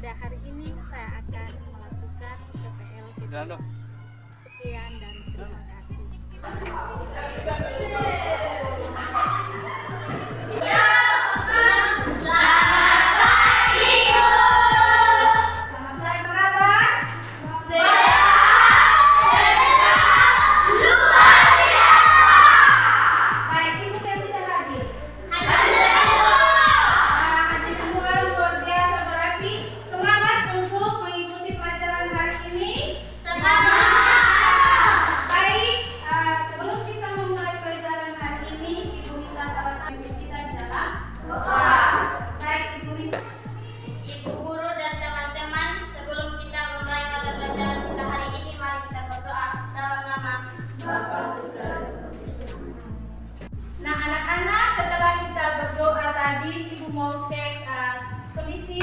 pada hari ini saya akan melakukan PPL kita. Sekian dan terima kasih. Nah anak-anak, setelah kita berdoa tadi, Ibu mau cek kondisi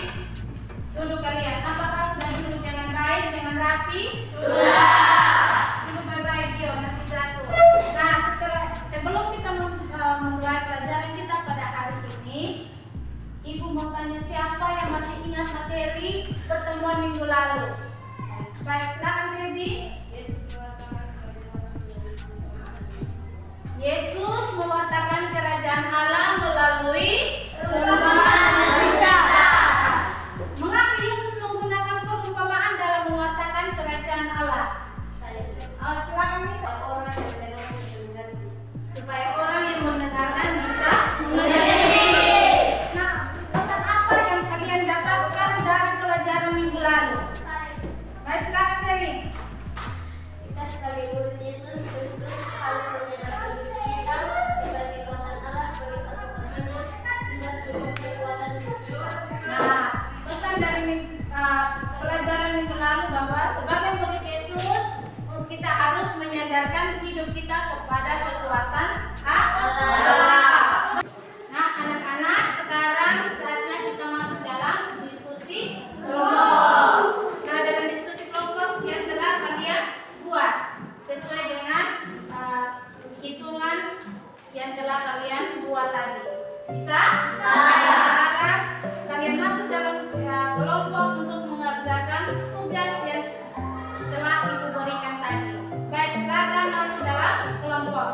duduk kalian. Apakah sudah duduk dengan baik, dengan rapi? Sudah. Duduk baik-baik, Gio, nanti jatuh. Nah sebelum kita memulai pelajaran kita pada hari ini, Ibu mau tanya siapa yang masih ingat materi pertemuan minggu lalu? Baik, silakan Feby. Yesus mewartakan kerajaan Allah melalui perumpamaan Isa. Mengapa Yesus menggunakan perumpamaan dalam mewartakan kerajaan Allah? Silakan bisa. Supaya orang yang mendengarkan bisa mengerti. Nah, pesan apa yang kalian dapatkan dari pelajaran minggu lalu? Baik, silakan Seri. Kita sebagai murid Yesus Kristus harus menyerahkan diri kita sebagai kekuatan Allah sebagai satu-satunya sumber kekuatan hidup. Nah, pesan dari pelajaran minggu lalu bahwa sebagai murid Yesus kita harus menyandarkan hidup kita kepada kekuatan Allah. Nah, anak-anak, sekarang saatnya kita masuk dalam diskusi kelompok. Nah, dalam diskusi kelompok yang telah kalian buat sesuai dengan hitungan yang telah kalian buat tadi. Bisa? Sekarang kalian masuk dalam kelompok untuk mengerjakan tugas yang telah Ibu berikan tadi. Baik, silakan masuk dalam kelompok.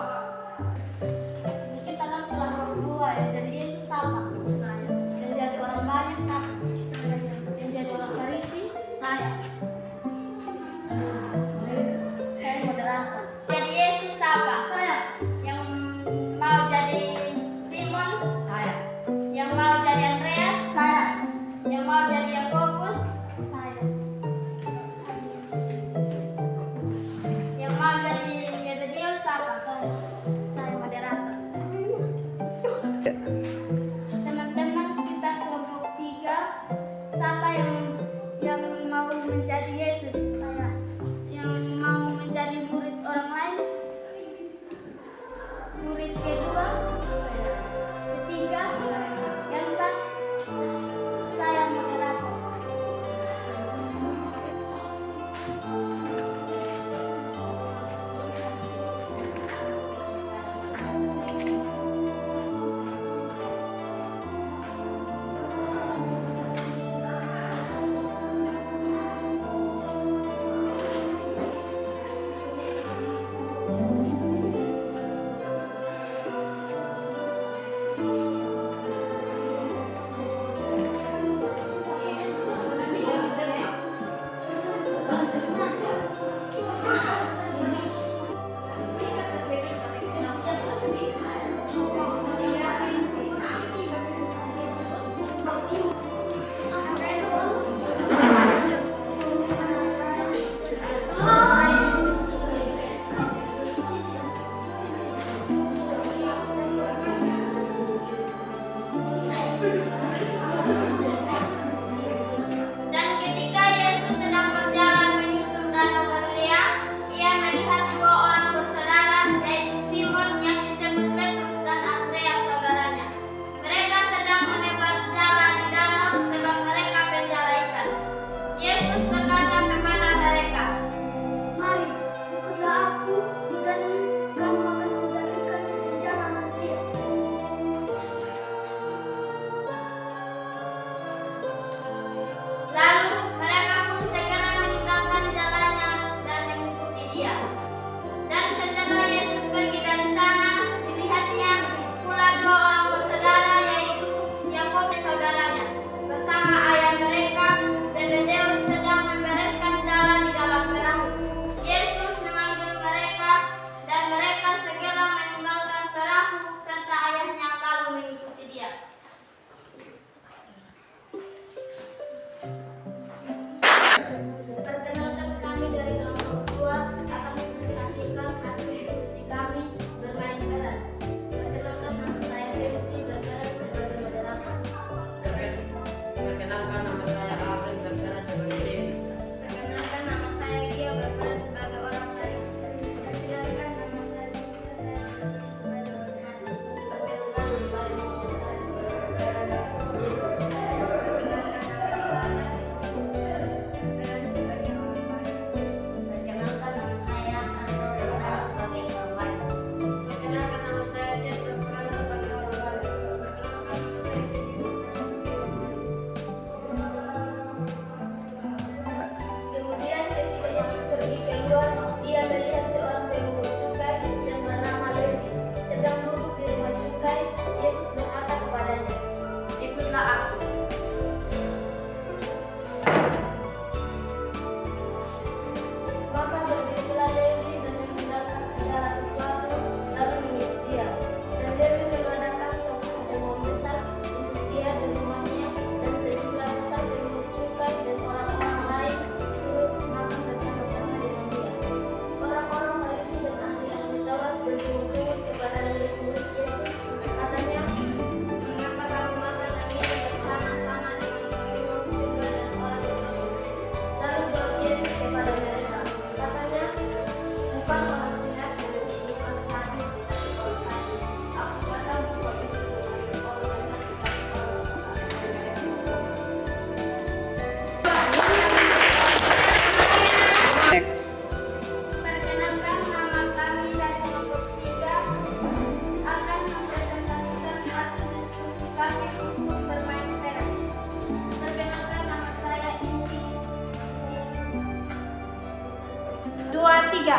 3.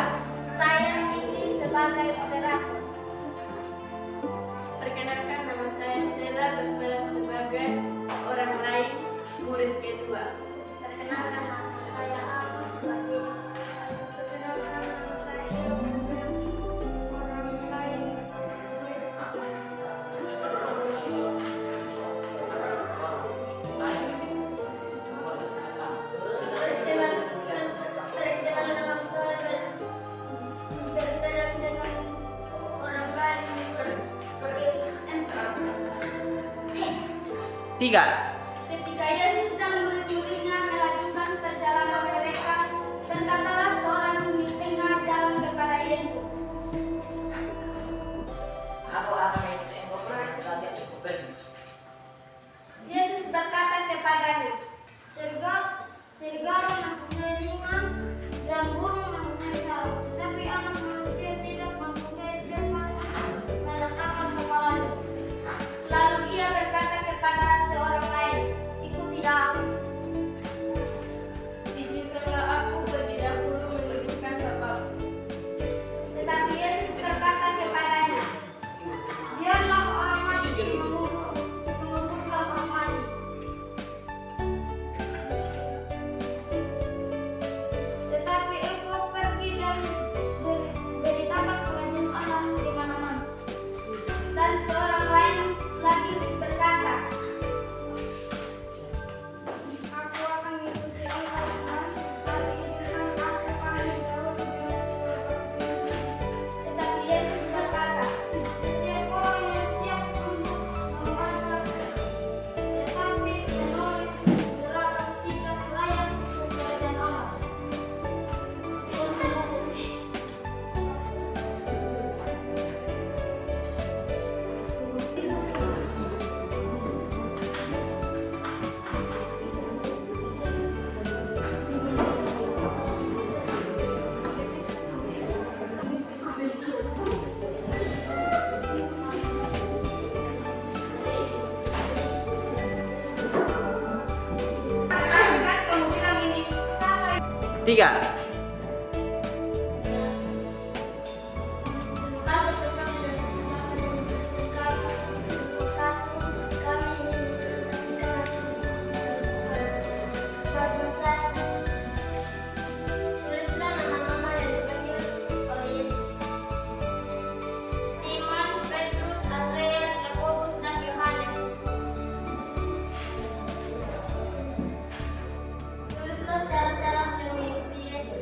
Saya ini sebagai moderator. Perkenalkan, nama saya Sheila, berperan sebagai orang lain, murid kedua. Perkenalkan, nama saya Alma sebagai Yesus. Perkenalkan, nama saya Ilham, orang lain, murid aku. Bergerak dengan orang lain, Tiga. Ketika Yesus dan murid-muridnya melanjutkan perjalanan mereka, berkatalah seorang di tengah jalan kepada Yesus. Yesus berkata kepadanya, Serigala mempunyai telinga dan burung mempunyai saraf, tetapi anak manusia tidak mempunyai tempat meletakkan kepalanya. lalu ia berkata kepada seorang lain, Ikutilah aku. izinkanlah aku pergi dahulu menyembuhkan bapakku. Tetapi Yesus berkata kepadanya, Biarlah orang mati menguburkan orang mati. Tetapi engkau pergi dan beritakan kerajaan Allah di mana-mana. dan seorang lain lagi berkata, Aku akan mengikuti engkau Tuhan, tapi dengan aku akan jauh lebih tetapi Yesus berkata, setiap orang yang siap untuk membaca, tetapi menolak gerakan tidak layak untuk kerajaan Allah. kan kamu bilang ini, siapa yang Tiga. Tulislah nama-nama yang dipanggil oleh Yesus. Simon, Petrus, Andreas, Yakobus, dan Yohanes. Tulislah syarat-syarat yang mengikuti Yesus.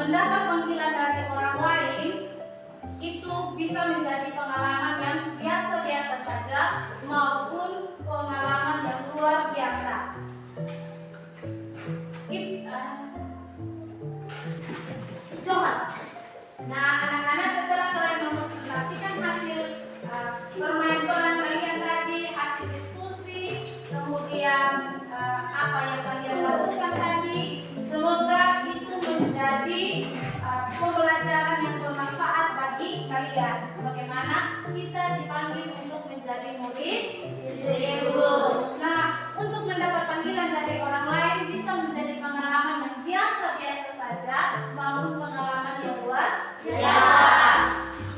mendapat panggilan dari orang lain itu bisa menjadi pengalaman yang biasa-biasa saja maupun pengalaman yang luar biasa. Johan. Nah, anak-anak, setelah kalian mempresentasikan hasil bermain peran kalian tadi, hasil diskusi, kemudian apa yang kalian lakukan tadi, semoga itu menjadi pembelajaran yang bermanfaat bagi kalian. Bagaimana kita dipanggil untuk menjadi murid Yesus. Nah, untuk mendapat panggilan dari orang lain bisa menjadi pengalaman yang biasa-biasa saja maupun pengalaman yang luar biasa.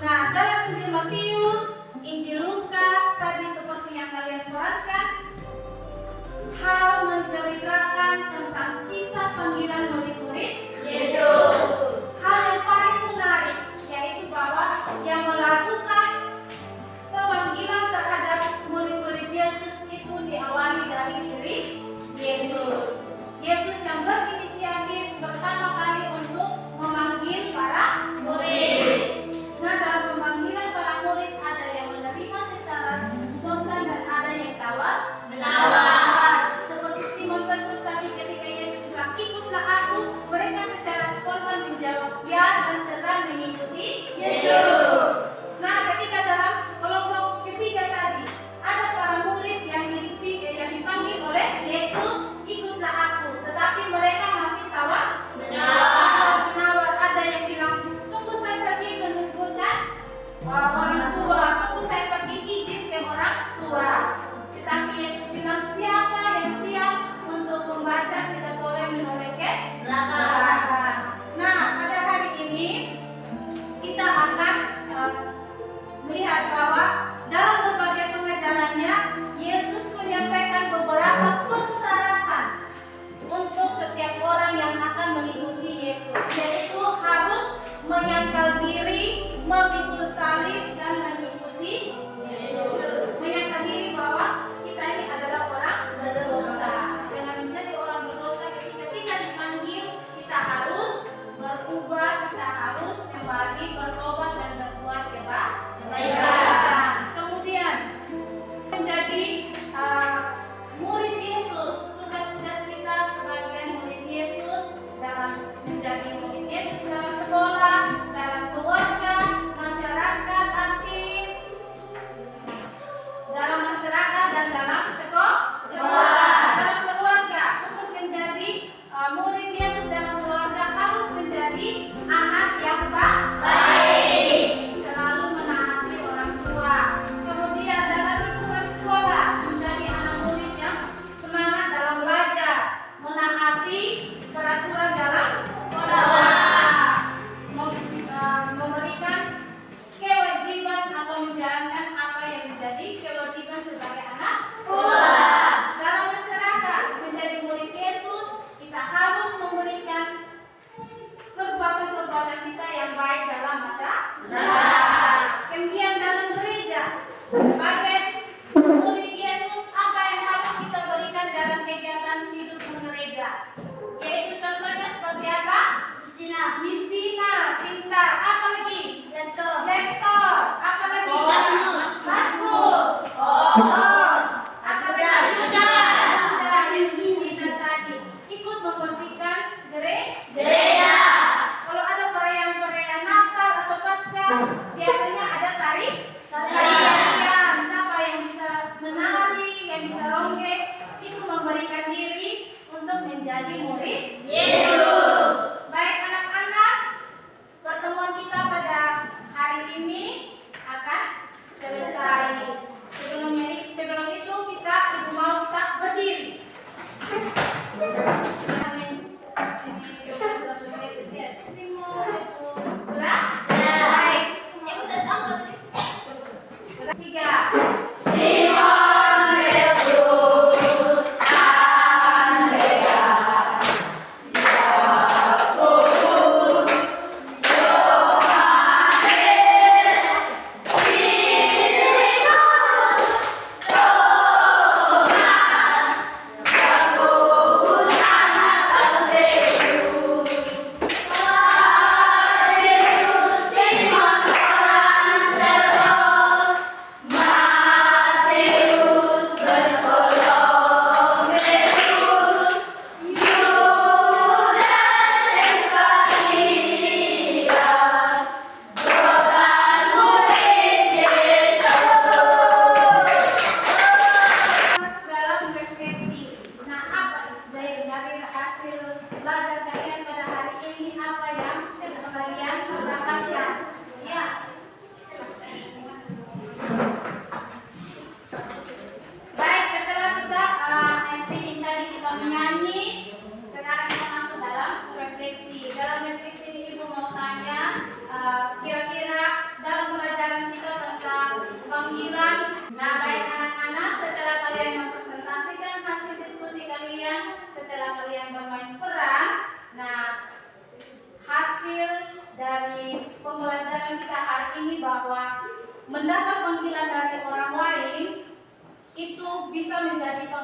Nah, dalam Injil Matius, Injil Lukas tadi seperti yang kalian perankan, hal menceritakan tentang kisah panggilan murid-murid Yesus. Hal yang paling menarik yaitu bahwa yang melakukan pemanggilan terhadap murid-murid Yesus itu diawali dari diri Yesus. Yesus yang berinisiatif pertama kali untuk memanggil para murid. Nah, dalam pemanggilan para murid ada yang menerima secara spontan dan ada yang tawar menawar. Seperti Simon Petrus tadi ketika Yesus bilang, "Ikutlah aku," mereka secara spontan menjawab ya dan segera mengikuti Yesus. Nah, ketika dalam kelompok ketiga tadi ada para murid yang dipanggil oleh Yesus, "Ikutlah aku," tetapi mereka masih tawar menawar. Ada yang bilang, "Tunggu saya pergi mengumpulkan orang tua, tunggu saya pergi izin ke orang tua." Tetapi Yesus bilang, siapa yang siap untuk membaca tidak boleh menoleh ke belakang. Nah, pada hari ini kita akan melihat bahwa dalam berbagai pengajarannya Yesus menyampaikan beberapa persyaratan untuk setiap orang yang akan mengikuti Yesus, yaitu harus menyangkal diri, memikul salib dan mengikuti Yesus. Menyangkal diri bahwa kita ini adalah orang berdosa. Dengan menjadi orang berdosa, ketika kita dipanggil, kita harus berubah, kita harus kembali bertobat dan berbuat kebaikan. Kemudian menjadi murid Yesus, tugas-tugas kita sebagai murid Yesus dalam menjadi murid Yesus dalam sekolah, dalam keluarga, masyarakat aktif, dalam masyarakat dan dalam sekolah. Dalam keluarga, untuk menjadi murid Yesus dalam keluarga harus menjadi anak yang baik, selalu menaati orang tua. Kemudian dalam lingkungan sekolah menjadi anak murid yang semangat dalam belajar, menaati peraturan dalam sekolah, memberikan kewajiban atau menjalankan apa yang menjadi kewajiban sebagai anak sekolah. Dalam masyarakat menjadi murid Yesus, kita harus memberikan perbuatan-perbuatan kita yang baik dalam masyarakat. Kemudian dalam gereja, sebagai murid Yesus, apa yang harus kita berikan dalam kegiatan hidup gereja? Yaitu contohnya seperti apa? Mistina, pintar, apa lagi? Lektor, apa lagi? Masmur, apa lagi? Yang Mistina tadi ikut membersihkan gereja. Kalau ada perayaan Natal atau Paskah, biasanya ada tarian. Siapa yang bisa menari, yang bisa ronggeng, itu memberikan diri untuk menjadi murid Yesus. Baik anak-anak, pertemuan kita pada hari ini akan selesai. Sebelum itu kita mau kita berdiri. Sudah? Baik. Yang udah tahu tadi? 3. Simon Petrus, Andrea, Yakobus, Yohanes, Filipus,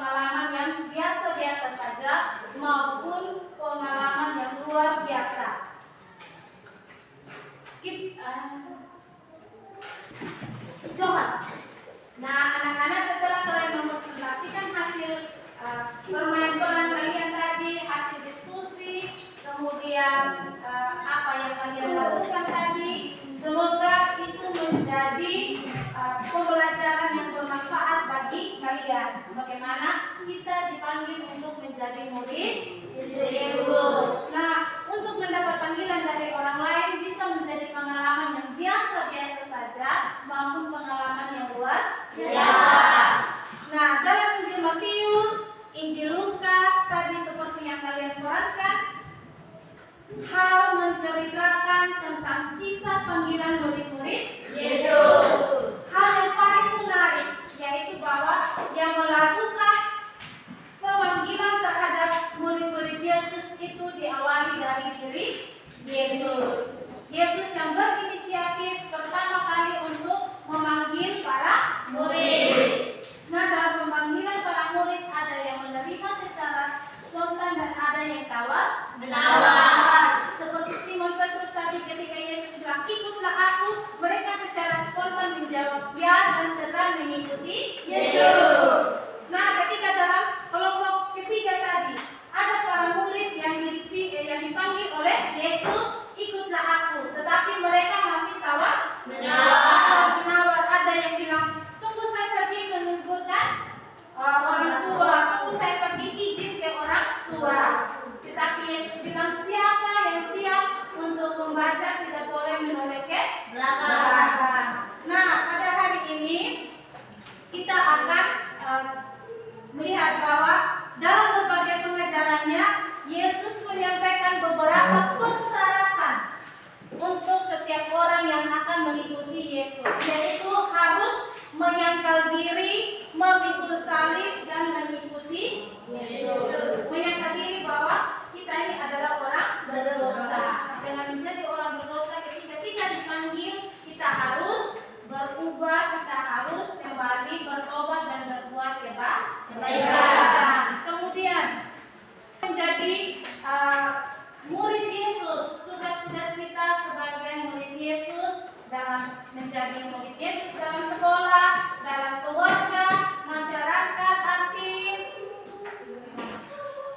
pengalaman yang biasa-biasa saja maupun pengalaman yang luar biasa. Johan. Nah, anak-anak, setelah kalian mempresentasikan hasil bermain peran kalian tadi, hasil diskusi, kemudian apa yang kalian lakukan tadi, semoga itu menjadi pembelajaran yang bermanfaat bagi kalian. Bagaimana kita dipanggil untuk menjadi murid Yesus. Nah, untuk mendapat panggilan dari orang lain bisa menjadi pengalaman yang biasa-biasa saja maupun pengalaman yang luar biasa. Nah, dalam Injil Matius, Injil Lukas tadi seperti yang kalian perankan, hal menceritakan tentang kisah panggilan murid-murid Yesus. Hal yang paling menarik yaitu bahwa yang melakukan pemanggilan terhadap murid-murid Yesus itu diawali dari diri Yesus. Yesus yang berinisiatif pertama kali untuk memanggil para murid. Nah, dalam pemanggilan para murid ada yang menerima secara spontan dan ada yang tawar-menawar. Seperti Simon Petrus tadi ketika Yesus bilang, "Ikutlah aku," mereka secara spontan menjawab ya dan segera mengikuti Yesus. Nah, ketika dalam kelompok ketiga tadi ada para murid yang dipanggil oleh Yesus, "Ikutlah aku," tetapi mereka masih tawar-menawar. Ada yang bilang, "Tunggu saya pergi mengumpulkan orang tua, tunggu saya pergi izin ke orang tua." Tetapi Yesus bilang, siapa yang siap untuk membaca tidak boleh menoleh ke belakang. Nah, pada hari ini kita akan melihat bahwa dalam berbagai pengajarannya Yesus menyampaikan beberapa persyaratan untuk setiap orang yang akan mengikuti Yesus, yaitu harus menyangkal diri, memikul salib dan mengikuti Yesus. Menyangkal diri bahwa kita ini adalah orang berdosa. Dengan menjadi orang berdosa, ketika kita dipanggil, kita harus berubah, kita harus kembali bertobat dan berbuat kebaikan. Kemudian menjadi murid Yesus. Tugas-tugas kita sebagai murid Yesus dalam menjadi murid Yesus dalam sekolah, dalam keluarga, masyarakat aktif,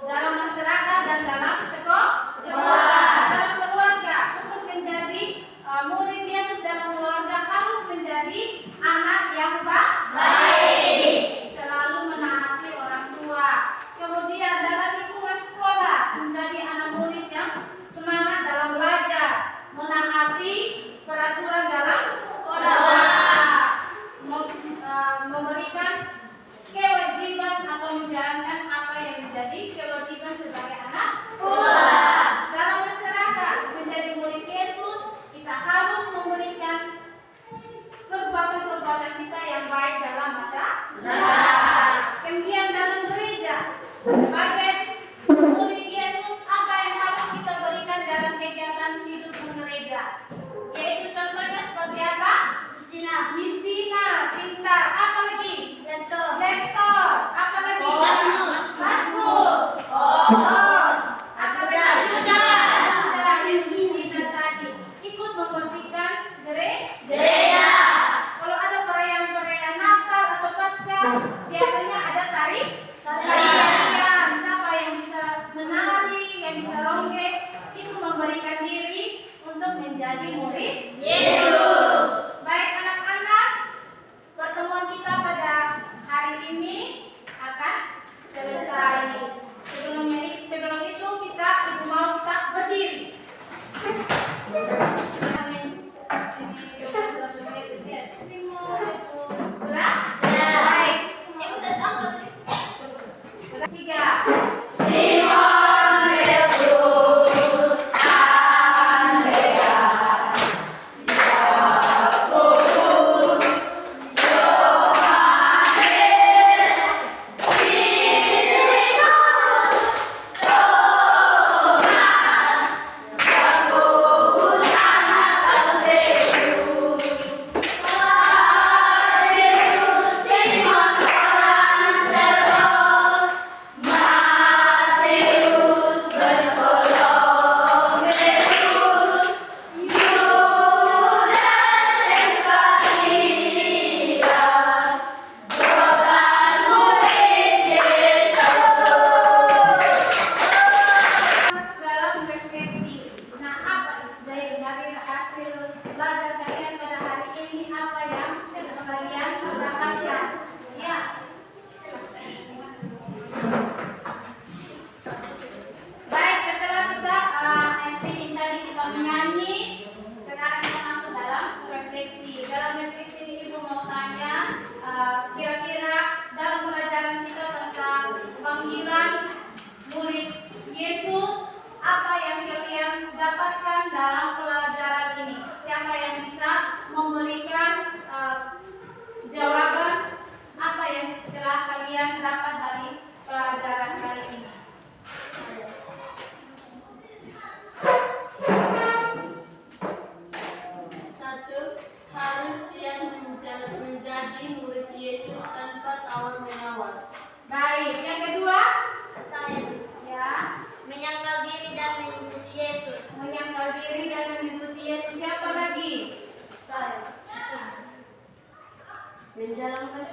dalam masyarakat dan dalam sekolah. Dalam keluarga, untuk menjadi murid Yesus dalam keluarga harus menjadi anak yang baik, selalu menaati orang tua. Kemudian dalam lingkungan sekolah menjadi anak murid yang semangat dalam belajar, menaati peraturan dalam sekolah, memberikan kewajiban atau menjalankan apa yang menjadi kewajiban sebagai anak sekolah. Dalam masyarakat menjadi murid Yesus, kita harus memberikan perbuatan-perbuatan kita yang baik dalam masyarakat. Kemudian dalam gereja, sebagai murid Yesus, apa yang harus kita berikan dalam kegiatan hidup gereja? Yaitu contohnya seperti apa? Mistina, pintar, apa lagi? Lektor, apa lagi? Masmur, apa lagi? Yang Mistina tadi ikut membersihkan gereja. Kalau ada perayaan Natal atau Paskah, biasanya ada tarian. Siapa yang bisa menari, yang bisa ronggeng, itu memberikan diri untuk menjadi murid Yesus. Baik anak-anak, pertemuan kita pada hari ini akan selesai. Sebelum itu kita mau kita berdiri.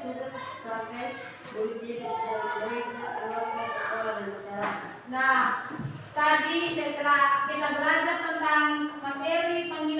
tugas sebagai murid di gereja, keluarga, sekolah, dan masyarakat. Nah, tadi setelah kita belajar tentang materi panggilan